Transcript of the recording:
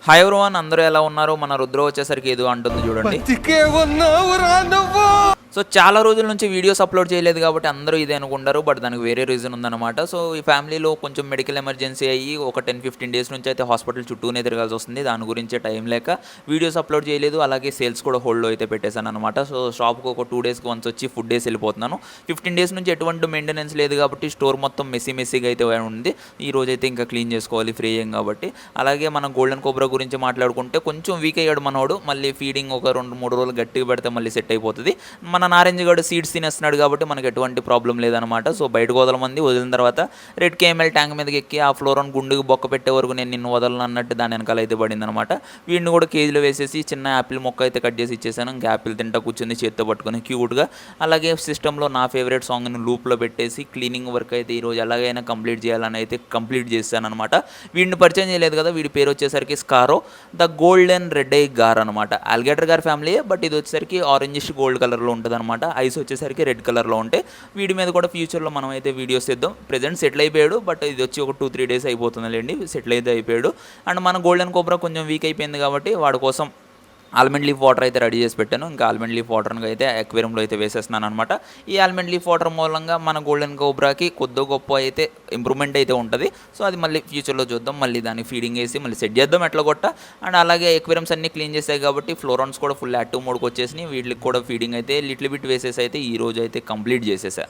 Hi everyone, అందరూ ఎలా ఉన్నారు? మన రుద్ర వచ్చేసరికి ఏదో అంటుంది చూడండి. సో చాలా రోజుల నుంచి వీడియోస్ అప్లోడ్ చేయలేదు కాబట్టి అందరూ ఇదే అనుకుంటారు. బట్ దానికి వేరే రీజన్ ఉందన్నమాట. సో ఈ ఫ్యామిలీలో కొంచెం మెడికల్ ఎమర్జెన్సీ అయ్యి ఒక 10-15 డేస్ నుంచి అయితే హాస్పిటల్ చుట్టూనే తిరగాల్సి వస్తుంది. దాని గురించే టైం లేక వీడియోస్ అప్లోడ్ చేయలేదు. అలాగే సేల్స్ కూడా హోల్డ్లో అయితే పెట్టేశాను అనమాట. సో షాప్కి ఒక 2 డేస్కి వన్స్ వచ్చి ఫుడ్ డేస్ వెళ్ళిపోతున్నాను. 15 డేస్ నుంచి ఎటువంటి మెయింటెనెన్స్ లేదు కాబట్టి స్టోర్ మొత్తం మెస్సీగా అయితే ఉంది. ఈ రోజు అయితే ఇంకా క్లీన్ చేసుకోవాలి ఫ్రీ అయ్యాం కాబట్టి. అలాగే మన గోల్డెన్ కోబ్రా గురించి మాట్లాడుకుంటే కొంచెం వీక్ అయ్యాడు మనోడు. మళ్ళీ ఫీడింగ్ ఒక 2-3 రోజులు గట్టిగా పెడితే మళ్ళీ సెట్ అయిపోతుంది. మన నారెంజ్ గడు సీడ్స్ తినేస్తున్నాడు కాబట్టి మనకు ఎటువంటి ప్రాబ్లం లేదనమాట. సో బయటకు వదలమంది, వదిలిన తర్వాత రెడ్ కేఎంఎల్ ట్యాంక్ మీదకి ఎక్కి ఆ ఫ్లోరాన్ గుండుకు బొక్క పెట్టే వరకు నేను నిన్ను వదలను అన్నట్టు దాని వెనకాల అయితే పడింది అనమాట. వీడిని కూడా కేజీలో వేసేసి చిన్న యాపిల్ మొక్క అయితే కట్ చేసి ఇచ్చేసాను. ఇంకా యాపిల్ తింటా కూర్చుంది చేత్తో పట్టుకొని క్యూట్గా. అలాగే సిస్టంలో నా ఫేవరెట్ సాంగ్ని లూప్లో పెట్టేసి క్లీనింగ్ వర్క్ అయితే ఈరోజు ఎలాగైనా కంప్లీట్ చేయాలని అయితే కంప్లీట్ చేశాను అనమాట. వీడిని పరిచయం చేయలేదు కదా, వీడి పేరు వచ్చేసరికి స్కారో ద గోల్డెన్ రెడ్ ఐ గార్ అనమాట. ఆల్గేటర్ గార్ ఫ్యామిలీయే, బట్ ఇది వచ్చేసరికి ఆరెంజిష్ గోల్డ్ కలర్లో ఉంటుంది అనమాట. ఐస్ వచ్చేసరికి రెడ్ కలర్లో ఉంటాయి. వీడి మీద కూడా ఫ్యూచర్లో మనం అయితే వీడియోస్ చేద్దాం. ప్రెజెంట్ సెటిల్ అయిపోయాడు, బట్ ఇది వచ్చి ఒక 2-3 డేస్ అయిపోతుందిలేండి, సెటిల్ అయితే అయిపోయాడు. అండ్ మన గోల్డెన్ కోబ్రా కొంచెం వీక్ అయిపోయింది కాబట్టి వాడి కోసం ఆల్మండ్ లీఫ్ వాటర్ అయితే రెడీ చేసి పెట్టాను. ఇంకా ఆల్మండ్ లీఫ్ వాటర్ని అయితే అక్వేరియంలో అయితే వేసేస్తున్నాను అనమాట. ఈ ఆల్మండ్ లీఫ్ వాటర్ మూలంగా మన గోల్డెన్ కోబ్రాకి కొద్ది గొప్ప అయితే ఇంప్రూవ్మెంట్ అయితే ఉంటుంది. సో అది మళ్ళీ ఫ్యూచర్లో చూద్దాం. మళ్ళీ దాన్ని ఫీడింగ్ వేసి మళ్ళీ సెట్ చేద్దాం ఎట్లా కొట్ట. అండ్ అలాగే ఎక్వేరియంస్ అన్ని క్లీన్ చేసాయి కాబట్టి ఫ్లోరాన్స్ కూడా ఫుల్ యాక్టివ్ మోడ్కి వచ్చేసి వీటికి కూడా ఫీడింగ్ అయితే లిటిల్ బిట్ వేసేసి అయితే ఈ రోజు అయితే కంప్లీట్ చేసేసా.